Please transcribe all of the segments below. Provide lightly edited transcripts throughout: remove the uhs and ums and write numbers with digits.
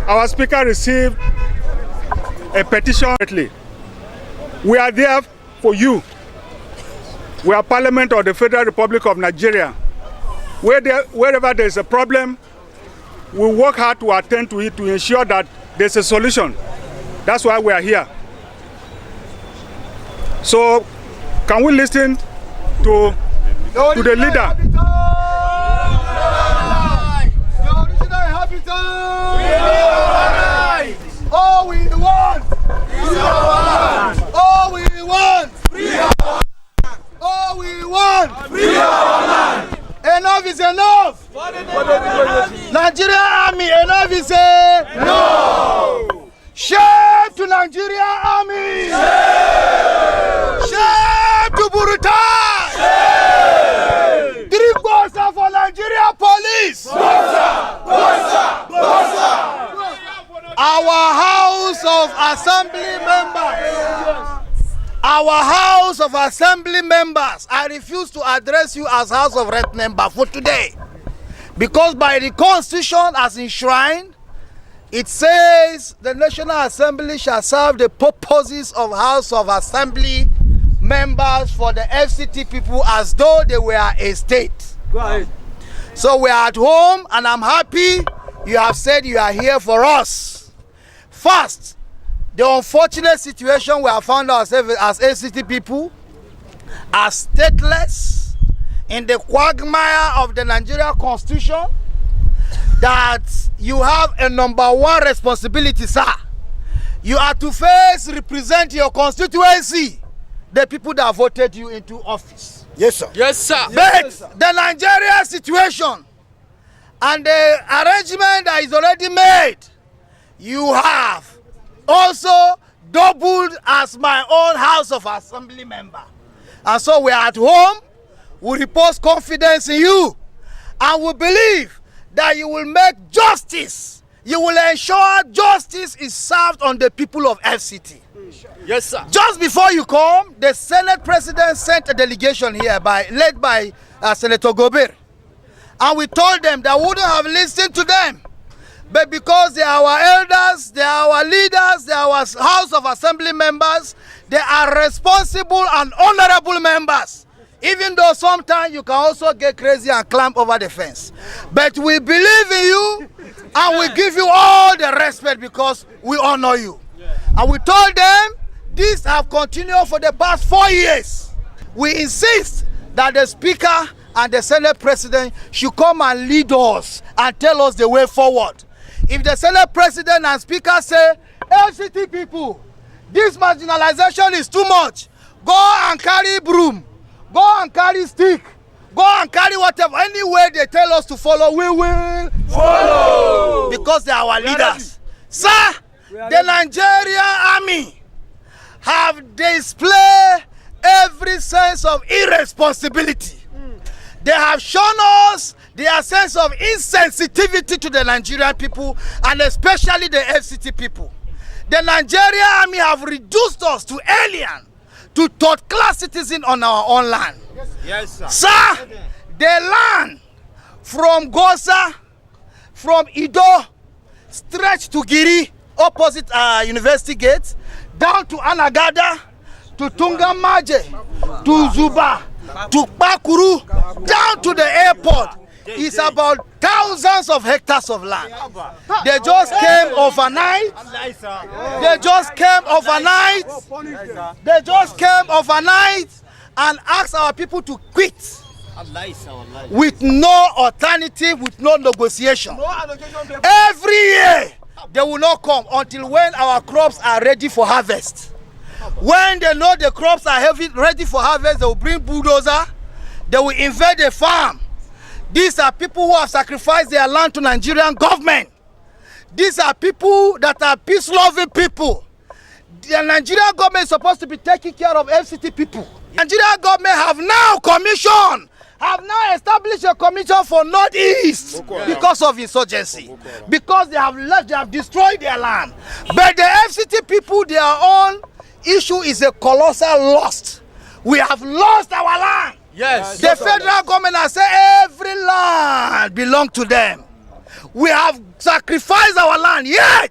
Our speaker received a petition. We are there for you. We are Parliament of the Federal Republic of Nigeria. Wherever there is a problem, we work hard to attend to it to ensure that there's a solution. That's why we are here. So, can we listen to the leader? All we want, all we want, all we want, enough is enough. Nigeria Army, enough is no. Shame to Nigeria Army. Shame to Burutai. Shame. 3 Bosa for Nigeria Police. Our House of Assembly members, I refuse to address you as House of Rep member for today. Because by the Constitution as enshrined, it says the National Assembly shall serve the purposes of House of Assembly members for the FCT people as though they were a state. Go ahead. So we are at home and I'm happy you have said you are here for us. First, the unfortunate situation we have found ourselves as FCT people are stateless in the quagmire of the Nigeria Constitution, that you have a #1 responsibility, sir. You are to first represent your constituency, the people that voted you into office. Yes, sir. Yes, sir. But the Nigeria situation and the arrangement that is already made, you have also doubled as my own House of Assembly member. And so we are at home, we repose confidence in you, and we believe that you will make justice. You will ensure justice is served on the people of FCT. Yes, sir. Just before you come, the Senate President sent a delegation here led by Senator Gobir. And we told them that we wouldn't have listened to them. But because they are our elders, they are our leaders, they are our House of Assembly members, they are responsible and honorable members. Even though sometimes you can also get crazy and climb over the fence. But we believe in you and we give you all the respect because we honor you. And we told them this have continued for the past 4 years. We insist that the Speaker and the Senate President should come and lead us and tell us the way forward. If the Senate President and Speaker say, FCT people, this marginalization is too much, go and carry broom, go and carry stick, go and carry whatever, any way they tell us to follow, we will follow. Because they are our leaders. Sir, the Nigerian Army have displayed every sense of irresponsibility. They have shown us their sense of insensitivity to the Nigerian people and especially the FCT people. The Nigerian Army have reduced us to alien, to third-class citizens on our own land. Yes, sir. Sir, the land from Gosa, from Ido, stretch to Giri, opposite University Gate, down to Anagada, to Tungamaje, to Zuba, to Bakuru, down to the airport. It's about thousands of hectares of land. They just came overnight. They just came overnight. They just came overnight and asked our people to quit with no alternative, with no negotiation. Every year they will not come until when our crops are ready for harvest. When they know the crops are ready for harvest, they will bring bulldozer. They will invade the farm. These are people who have sacrificed their land to Nigerian government. These are people that are peace-loving people. The Nigerian government is supposed to be taking care of FCT people. Nigerian government have now established a commission for Northeast because of insurgency. Because they have destroyed their land. But the FCT people, their own issue is a colossal loss. We have lost our land. Yes. The federal government has said every land belongs to them. We have sacrificed our land, yet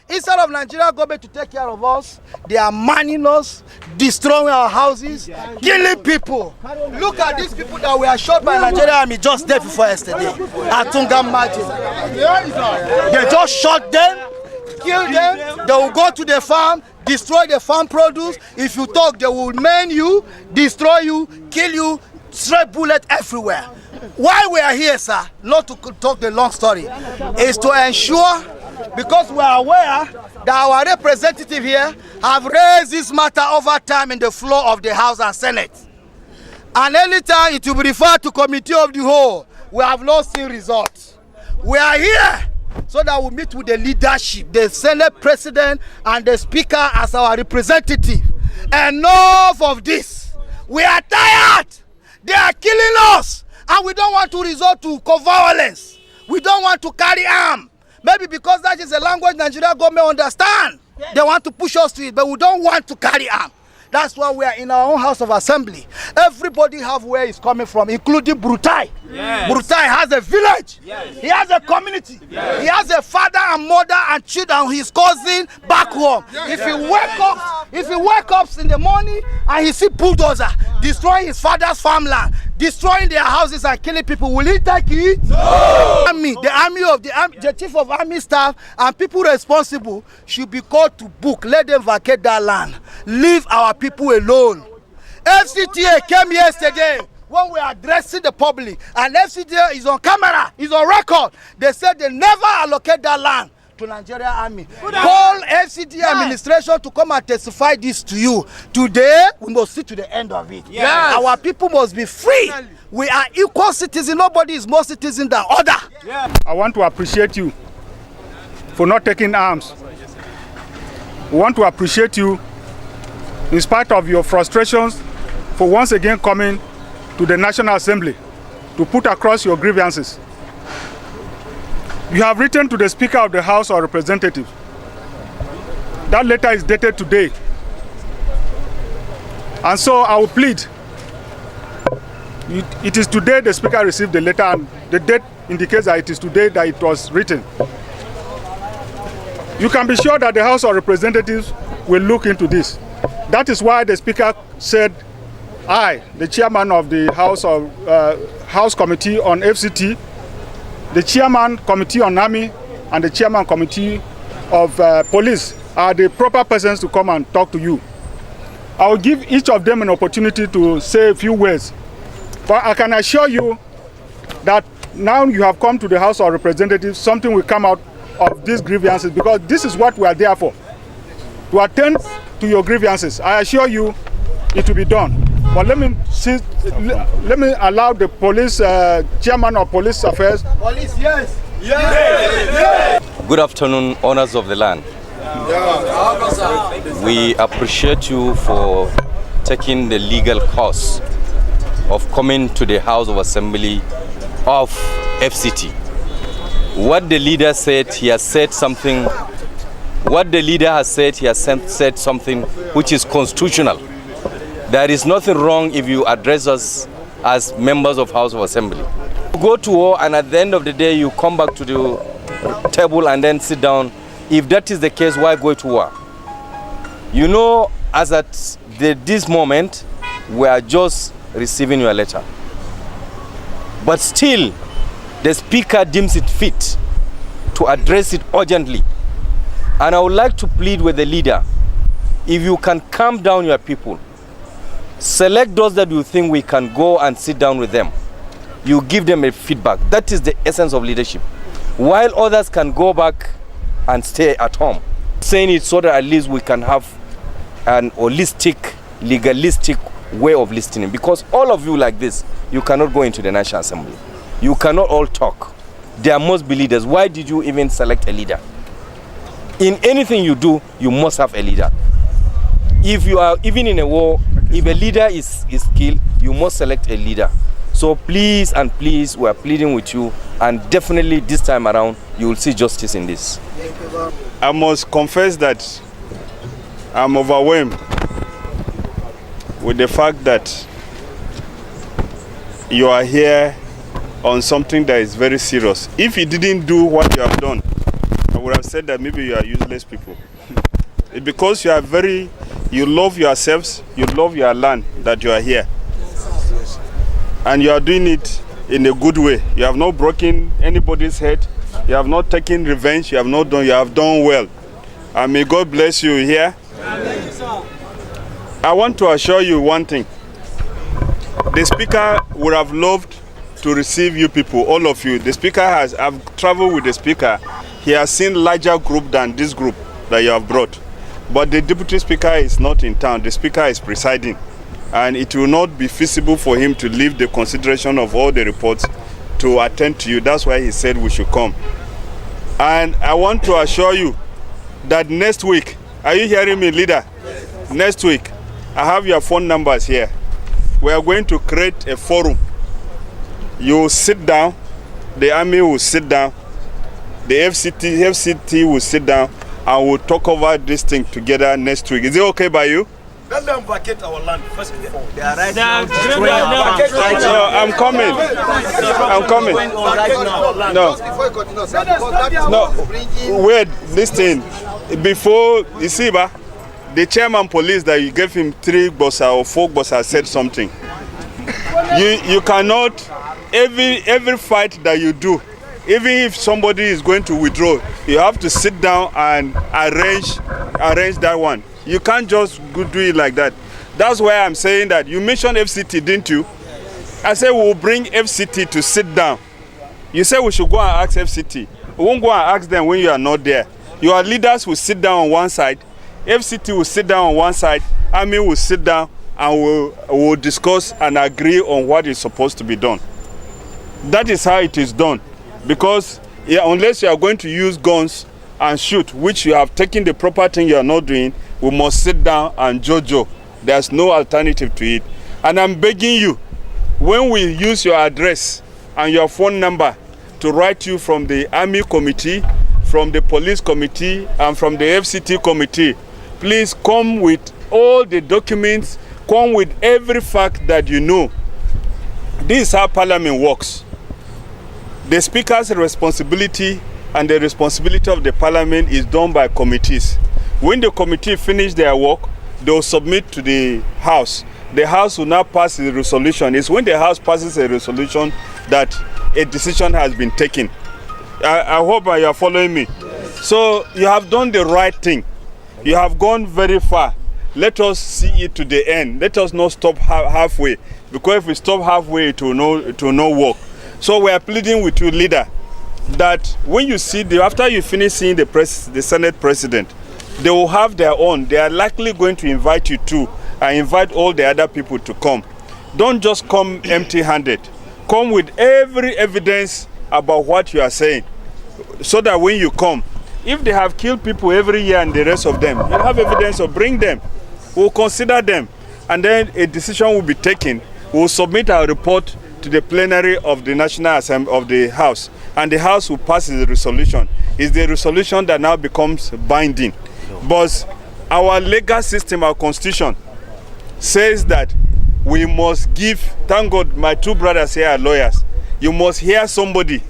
instead of Nigeria government to take care of us, they are manning us, destroying our houses, killing people. Look at these people that were shot by Nigeria army just day before yesterday at Tungam Margin. They just shot them, killed them. They will go to the farm, destroy the farm produce. If you talk, they will maim you, destroy you, kill you, straight bullet everywhere. Why we are here, sir, not to talk the long story, is to ensure, because we are aware that our representative here have raised this matter over time in the floor of the House and Senate. And anytime it will be referred to committee of the whole, we have not seen results. We are here so that we meet with the leadership, the Senate President and the Speaker as our representative. Enough of this. We are tired. They are killing us. And we don't want to resort to violence. We don't want to carry arms. Maybe because that is a language Nigeria government understand. They want to push us to it, but we don't want to carry arms. That's why we are in our own House of Assembly. Everybody have where he's coming from, including Brutai. Yes. Brutai has a village. Yes. He has a community. Yes. He has a father and mother and children, his cousin back home. Yes. If he wake up in the morning and he see bulldozer destroying his father's farmland, destroying their houses and killing people, will he take it? No! The chief of army staff and people responsible should be called to book. Let them vacate that land. Leave our people alone. FCTA came yesterday when we are addressing the public, and FCTA is on camera, is on record. They said they never allocate that land to Nigeria army. Call FCTA administration to come and testify this to you. Today, we must see to the end of it. Yes. Our people must be free. We are equal citizens. Nobody is more citizen than other. Yeah. I want to appreciate you for not taking arms. We want to appreciate you in spite of your frustrations for once again coming to the National Assembly to put across your grievances. You have written to the Speaker of the House of Representatives. That letter is dated today. And so I will plead. It is today the Speaker received the letter, and the date indicates that it is today that it was written. You can be sure that the House of Representatives will look into this. That is why the Speaker said, I, the chairman of the House Committee on FCT, the chairman committee on army, and the chairman committee of police are the proper persons to come and talk to you. I will give each of them an opportunity to say a few words. But I can assure you that now you have come to the House of Representatives, something will come out of these grievances, because this is what we are there for, to attend to your grievances. I assure you it will be done. But let me allow the police chairman of police affairs. Police, yes. Yes. Good afternoon, owners of the land. We appreciate you for taking the legal course of coming to the House of Assembly of FCT. What the leader said, he has said something. What the leader has said, he has said something which is constitutional. There is nothing wrong if you address us as members of House of Assembly. You go to war, and at the end of the day you come back to the table and then sit down. If that is the case, why go to war? You know, as at this moment, we are just receiving your letter. But still, the Speaker deems it fit to address it urgently. And I would like to plead with the leader, if you can calm down your people, select those that you think we can go and sit down with them. You give them a feedback. That is the essence of leadership. While others can go back and stay at home. Saying it so that at least we can have an holistic, legalistic way of listening. Because all of you like this, you cannot go into the National Assembly. You cannot all talk. There must be leaders. Why did you even select a leader? In anything you do, you must have a leader. If you are even in a war, if a leader is killed, you must select a leader. So please and please, we are pleading with you, and definitely this time around, you will see justice in this. I must confess that I'm overwhelmed with the fact that you are here on something that is very serious. If you didn't do what you have done, I would have said that maybe you are useless people. It's because you love yourselves, you love your land that you are here. And you are doing it in a good way. You have not broken anybody's head. You have not taken revenge. You have done well. And may God bless you here. I want to assure you one thing. The Speaker would have loved to receive you people, all of you. The Speaker I've traveled with the Speaker. He has seen larger group than this group that you have brought. But the Deputy Speaker is not in town. The Speaker is presiding. And it will not be feasible for him to leave the consideration of all the reports to attend to you. That's why he said we should come. And I want to assure you that next week, are you hearing me, leader? Yes. Next week, I have your phone numbers here. We are going to create a forum. You sit down, the army will sit down, the FCT will sit down, and we'll talk over this thing together next week. Is it okay by you? Let them vacate our land first of all. They are right now. No, I'm coming. I'm coming. No, wait, listen. Before, you see, the chairman police that you gave him 3 bossa or 4 bossa said something. You cannot, every fight that you do, even if somebody is going to withdraw, you have to sit down and arrange that one. You can't just do it like that. That's why I'm saying that. You mentioned FCT, didn't you? I said we'll bring FCT to sit down. You said we should go and ask FCT. We won't go and ask them when you are not there. Your leaders will sit down on one side, FCT will sit down on one side, Army will sit down, and we'll discuss and agree on what is supposed to be done. That is how it is done. Because unless you are going to use guns and shoot, which you have taken the proper thing you are not doing, we must sit down and jojo. There's no alternative to it. And I'm begging you, when we use your address and your phone number to write you from the Army Committee, from the Police Committee, and from the FCT Committee, please come with all the documents, come with every fact that you know. This is how Parliament works. The Speaker's responsibility and the responsibility of the Parliament is done by committees. When the committee finish their work, they will submit to the House. The House will now pass a resolution. It's when the House passes a resolution that a decision has been taken. I hope you are following me. So you have done the right thing. You have gone very far. Let us see it to the end. Let us not stop halfway. Because if we stop halfway, it will not work. So we are pleading with you, leader, that when you see after you finish seeing the Senate President, they will have their own. They are likely going to invite you too, and invite all the other people to come. Don't just come empty-handed. Come with every evidence about what you are saying, so that when you come, if they have killed people every year and the rest of them, you have evidence, or bring them. We'll consider them, and then a decision will be taken. We'll submit our report to the plenary of the National Assembly of the House, and the House will pass the resolution. It's the resolution that now becomes binding. But our legal system, our constitution, says that we must give, thank God my 2 brothers here are lawyers, you must hear somebody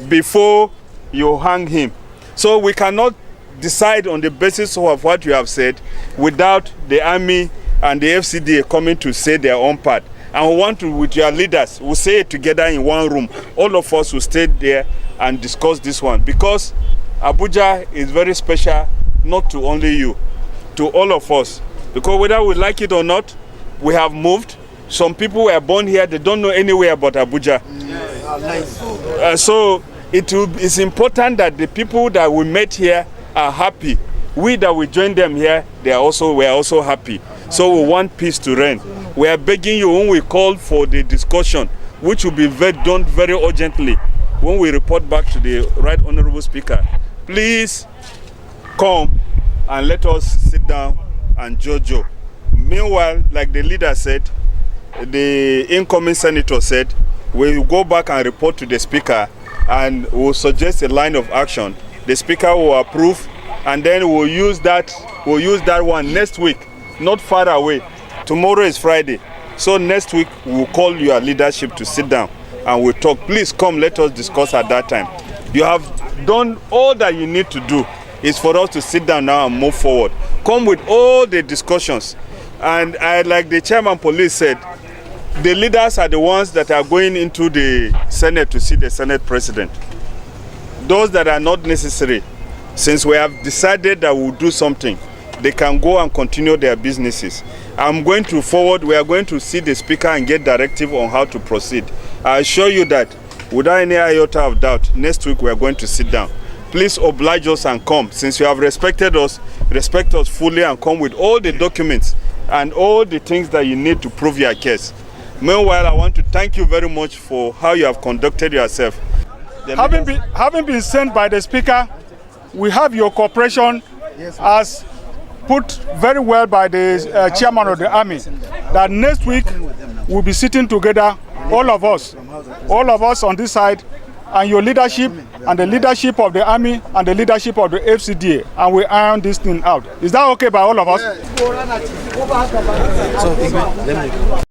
before you hang him. So we cannot decide on the basis of what you have said without the Army and the FCDA coming to say their own part. And we want to, with your leaders, we'll say it together in one room. All of us will stay there and discuss this one. Because Abuja is very special, not to only you, to all of us. Because whether we like it or not, we have moved. Some people were born here, they don't know anywhere about Abuja. So it's important that the people that we met here are happy. We that we joined them here, we are also happy. So we want peace to reign. We are begging you, when we call for the discussion, which will be done very urgently, when we report back to the Right Honorable Speaker, please come and let us sit down and jojo. Meanwhile, like the leader said, the incoming senator said, we will go back and report to the Speaker and we'll suggest a line of action. The Speaker will approve, and then we'll use that one next week, not far away. Tomorrow is Friday. So next week we'll call your leadership to sit down and we'll talk. Please come, let us discuss at that time. You have done all that you need to do. Is for us to sit down now and move forward. Come with all the discussions. And like the chairman police said, the leaders are the ones that are going into the Senate to see the Senate president. Those that are not necessary, since we have decided that we'll do something, they can go and continue their businesses. I'm going to forward, we are going to see the speaker and get directive on how to proceed. I assure you that without any iota of doubt, next week we are going to sit down. Please oblige us and come. Since you have respected us, respect us fully and come with all the documents and all the things that you need to prove your case. Meanwhile, I want to thank you very much for how you have conducted yourself. Having been sent by the speaker, we have your cooperation as put very well by the chairman of the army, that next week we'll be sitting together, all of us on this side, and your leadership and the leadership of the army and the leadership of the FCDA, and we iron this thing out. Is that okay by all of us? Yeah.